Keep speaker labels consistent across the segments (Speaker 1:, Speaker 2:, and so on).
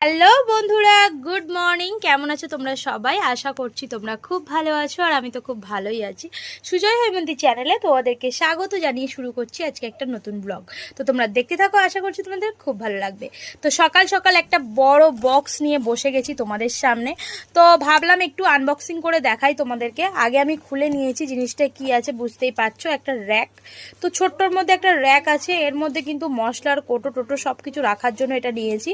Speaker 1: Hello বন্ধুরা, good morning. কেমন আছো তোমরা সবাই? আশা করছি তোমরা খুব ভালো আছো, আর আমি তো খুব ভালোই আছি। সুজয় হৈমন্তী চ্যানেলে তোমাদেরকে স্বাগত জানিয়ে শুরু করছি আজকে একটা নতুন ব্লগ। তো তোমরা দেখতে থাকো, আশা করছি তোমাদের খুব ভালো লাগবে। তো সকাল সকাল একটা বড় বক্স নিয়ে বসে গেছি তোমাদের সামনে। তো ভাবলাম একটু আনবক্সিং করে দেখাই তোমাদেরকে। আগে আমি খুলে নিয়েছি, জিনিসটা কি আছে বুঝতেই পারছো, একটা র্যাক। তো ছোট্টর মধ্যে একটা র্যাক আছে, এর মধ্যে কিন্তু মশলার কোটো টোটো সব কিছু রাখার জন্য এটা নিয়েছি।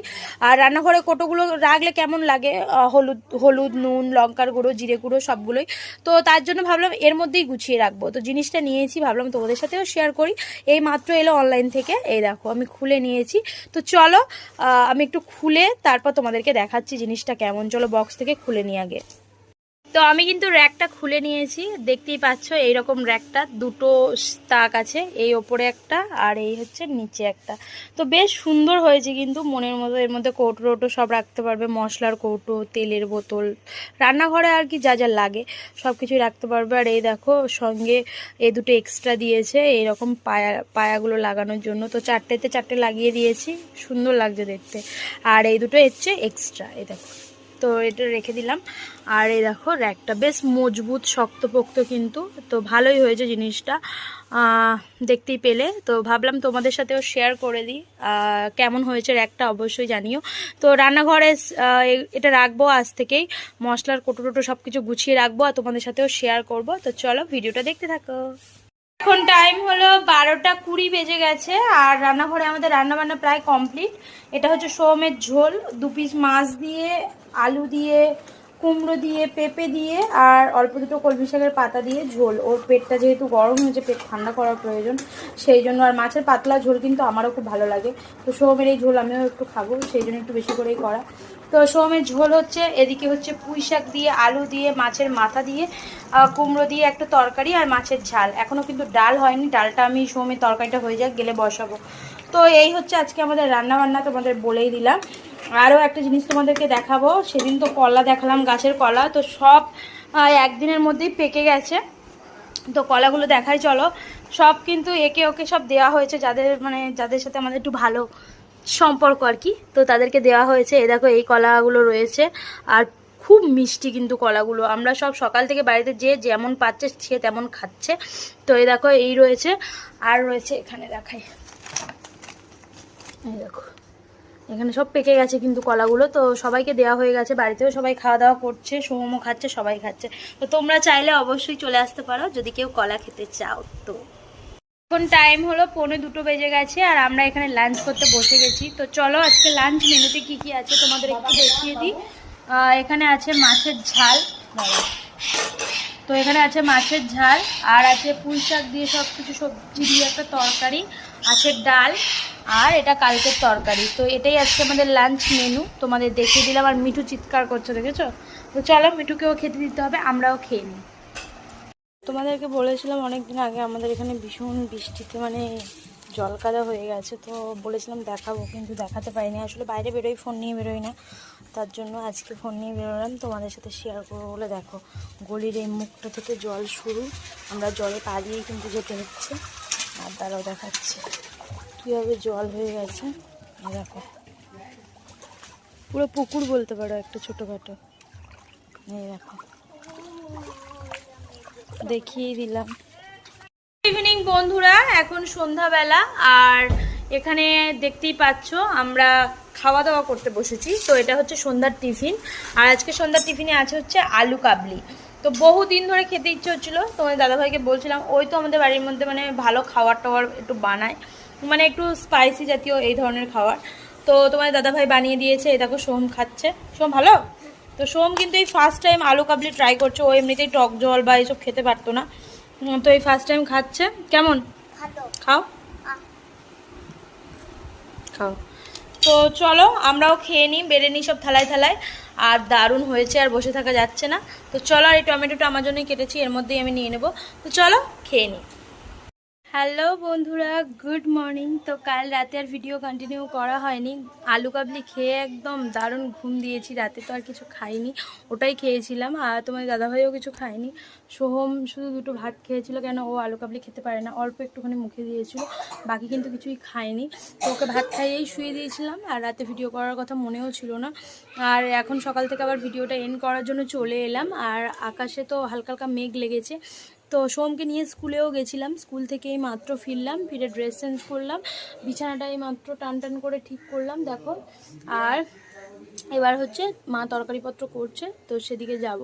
Speaker 1: আর রান্নাঘরে কোটোগুলো রাখলে কেমন লাগে, হলুদ হলুদ নুন লঙ্কার গুঁড়ো জিরে গুঁড়ো সবগুলোই। তো তার জন্য ভাবলাম এর মধ্যেই গুছিয়ে রাখবো। তো জিনিসটা নিয়েছি, ভাবলাম তোমাদের সাথেও শেয়ার করি। এই মাত্র এলো অনলাইন থেকে, এই দেখো আমি খুলে নিয়েছি। তো চলো আমি একটু খুলে তারপর তোমাদেরকে দেখাচ্ছি জিনিসটা কেমন। চলো বক্স থেকে খুলে নিয়ে আগে। তো আমি কিন্তু র্যাকটা খুলে নিয়েছি, দেখতেই পাচ্ছ এইরকম র্যাকটা দুটো তাক আছে, এই ওপরে একটা আর এই হচ্ছে নিচে একটা। তো বেশ সুন্দর হয়েছে কিন্তু মনের মতো। এর মধ্যে কৌটো টোটো সব রাখতে পারবে, মশলার কৌটো, তেলের বোতল, রান্নাঘরে আর কি যা যা লাগে সব কিছুই রাখতে পারবে। আর এই দেখো সঙ্গে এই দুটো এক্সট্রা দিয়েছে এইরকম পায়াগুলো লাগানোর জন্য। তো চারটেতে চারটে লাগিয়ে দিয়েছি, সুন্দর লাগছে দেখতে। আর এই দুটো হচ্ছে এক্সট্রা, এই দেখো। তো এটা রেখে দিলাম। আর এই দেখো র্যাকটা বেশ মজবুত শক্তপোক্ত কিন্তু। তো ভালোই হয়েছে জিনিসটা, দেখতেই পেলে। তো ভাবলাম তোমাদের সাথেও শেয়ার করে দিই কেমন হয়েছে র্যাকটা, অবশ্যই জানিও। তো রান্নাঘরে এটা রাখবো আজ থেকেই, মশলার কোটো টোটো সব কিছু গুছিয়ে রাখবো আর তোমাদের সাথেও শেয়ার করব। তো চলো ভিডিওটা দেখতে থাকো। এখন টাইম হলো 12টা 20 বেজে গেছে, আর রান্নাঘরে আমাদের রান্নাবান্না প্রায় কমপ্লিট। এটা হচ্ছে সোমের ঝোল, 2 পিস মাছ দিয়ে, আলু দিয়ে, কুমড়ো দিয়ে, পেঁপে দিয়ে, আর অল্প দুটো কলমি শাকের পাতা দিয়ে ঝোল। ওর পেটটা যেহেতু গরম হয়েছে, পেট ঠান্ডা করার প্রয়োজন, সেই জন্য। আর মাছের পাতলা ঝোল কিন্তু আমারও খুব ভালো লাগে। তো সোমের এই ঝোল আমিও একটু খাবো, সেই জন্য একটু বেশি করেই করা। তো সোমের ঝোল হচ্ছে, এদিকে হচ্ছে পুঁই শাক দিয়ে, আলু দিয়ে, মাছের মাথা দিয়ে, কুমড়ো দিয়ে একটা তরকারি, আর মাছের ঝাল। এখনও কিন্তু ডাল হয়নি, ডালটা আমি সোমের তরকারিটা হয়ে যাক গেলে বসাবো। তো এই হচ্ছে আজকে আমাদের রান্নাবান্না, তোমাদের বলেই দিলাম। আরও একটা জিনিস তোমাদেরকে দেখাবো। সেদিন তো কলা দেখালাম, গাছের কলা, তো সব একদিনের মধ্যেই পেকে গেছে। তো কলাগুলো দেখাই চলো। সব কিন্তু একে ওকে সব দেওয়া হয়েছে, যাদের সাথে আমাদের একটু ভালো সম্পর্ক আর কি, তো তাদেরকে দেওয়া হয়েছে। এই দেখো এই কলাগুলো রয়েছে, আর খুব মিষ্টি কিন্তু কলাগুলো। আমরা সব সকাল থেকে বাড়িতে যে যেমন পাচ্ছে সে তেমন খাচ্ছে। তো এই দেখো এই রয়েছে, আর রয়েছে এখানে দেখাই, এই দেখো এখানে সব পেকে গেছে কিন্তু কলাগুলো। তো সবাইকে দেওয়া হয়ে গেছে, বাড়িতেও সবাই খাওয়া দাওয়া করছে, সোমও খাচ্ছে, সবাই খাচ্ছে। তো তোমরা চাইলে অবশ্যই চলে আসতে পারো যদি কেউ কলা খেতে চাও। তো এখন টাইম হলো 1:45 বেজে গেছে, আর আমরা এখানে লাঞ্চ করতে বসে গেছি। তো চলো আজকে লাঞ্চ মেনুতে কি কি আছে তোমাদের একটু দেখিয়ে দিই। এখানে আছে মাছের ঝাল, তো এখানে আছে মাছের ঝাল, আর আছে পুঁই শাক দিয়ে সব কিছু সবজি দিয়ে একটা তরকারি, আছে ডাল, আর এটা কালকের তরকারি। তো এটাই আজকে আমাদের লাঞ্চ মেনু, তোমাদের দেখিয়ে দিলাম। আর মিঠু চিৎকার করছে, দেখেছো? তো চলো মিঠুকেও খেতে দিতে হবে, আমরাও খেয়ে নিই। তোমাদেরকে বলেছিলাম অনেক দিন আগে আমাদের এখানে ভীষণ বৃষ্টিতে জল কাদা হয়ে গেছে। তো বলেছিলাম দেখাবো, কিন্তু দেখাতে পারিনি। আসলে বাইরে বেরোই, ফোন নিয়ে বেরোই না, তার জন্য আজকে ফোন নিয়ে বেরোলাম তোমাদের সাথে শেয়ার করবো বলে। দেখো গলির এই মুখটা থেকে জল শুরু, আমরা জলে পা দিয়েই কিন্তু যেতে হচ্ছে। আর তারাও দেখাচ্ছে কীভাবে জল হয়ে গেছে। দেখো পুরো পুকুর বলতে পারো, একটা ছোটোখাটো। এই দেখো দেখিয়ে দিলাম। ইভিনিং বন্ধুরা, এখন সন্ধ্যাবেলা, আর এখানে দেখতেই পাচ্ছ আমরা খাওয়া দাওয়া করতে বসেছি। তো এটা হচ্ছে সন্ধ্যার টিফিন, আর আজকে সন্ধ্যার টিফিনে আছে হচ্ছে আলু কাবলি। তো বহুদিন ধরে খেতে ইচ্ছে হচ্ছিলো, তোমার দাদাভাইকে বলছিলাম, ওই তো আমাদের বাড়ির মধ্যে ভালো খাবার টাওয়ার একটু বানায়, একটু স্পাইসি জাতীয় এই ধরনের খাবার। তো তোমার দাদাভাই বানিয়ে দিয়েছে, এই দেখো সোম খাচ্ছে। সোম ভালো। তো সোম কিন্তু এই ফার্স্ট টাইম আলু কাবলি ট্রাই করছে, ও এমনিতেই টক জল বা এইসব খেতে পারতো না, তো এই ফার্স্ট টাইম খাচ্ছে। কেমন? খাও খাও। তো চলো আমরাও খেয়ে নিই, বেড়ে নিই সব থালায় থালায়। আর দারুণ হয়েছে, আর বসে থাকা যাচ্ছে না। তো চলো, আর এই টমেটোটা আমার জন্যই কেটেছি, এর মধ্যেই আমি নিয়ে নেব। তো চলো খেয়ে নিই। হ্যালো বন্ধুরা, গুড মর্নিং। তো কাল রাতে আর ভিডিও কন্টিনিউ করা হয়নি। আলু কাবলি খেয়ে একদম দারুণ ঘুম দিয়েছি। রাতে তো আর কিছু খাইনি, ওটাই খেয়েছিলাম। আর তোমার দাদাভাইও কিছু খায়নি। সোহম শুধু দুটো ভাত খেয়েছিল, কেন ও আলু কাবলি খেতে পারে না, অল্প একটুখানি মুখে দিয়েছিল, বাকি কিন্তু কিছুই খায়নি। তো ওকে ভাত খাইয়েই শুয়ে দিয়েছিলাম। আর রাতে ভিডিও করার কথা মনেও ছিল না। আর এখন সকাল থেকে আবার ভিডিওটা এন্ড করার জন্য চলে এলাম। আর আকাশে তো হালকা হালকা মেঘ লেগেছে। তো সোমকে নিয়ে স্কুলেও গেছিলাম, স্কুল থেকে এই মাত্র ফিরলাম, ফিরে ড্রেস চেঞ্জ করলাম, বিছানাটা এই মাত্র টান টান করে ঠিক করলাম দেখো। আর এবার হচ্ছে মা তরকারিপত্র করছে, তো সেদিকে যাব।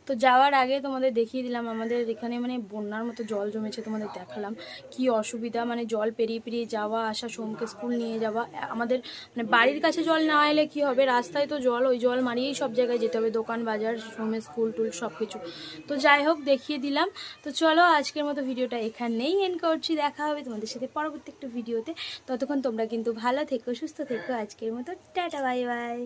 Speaker 1: তো যাওয়ার আগে তোমাদের দেখিয়ে দিলাম আমাদের এখানে মানে বন্যার মতো জল জমেছে, তোমাদের দেখালাম কি অসুবিধা, মানে জল পেরিয়ে পেরিয়ে যাওয়া আসা, সোমকে স্কুল নিয়ে যাওয়া। আমাদের মানে বাড়ির কাছে জল না এলে কি হবে, রাস্তায় তো জল, ওই জল মারিয়েই সব জায়গায় যেতে হবে, দোকান বাজার, সোমের স্কুল টুল সব কিছু। তো যাই হোক, দেখিয়ে দিলাম। তো চলো আজকের মতো ভিডিওটা এখানেই এন্ড করছি। দেখা হবে তোমাদের সাথে পরবর্তী একটা ভিডিওতে। ততক্ষণ তোমরা কিন্তু ভালো থেকো, সুস্থ থেকো। আজকের মতো টাটা, বাই বাই।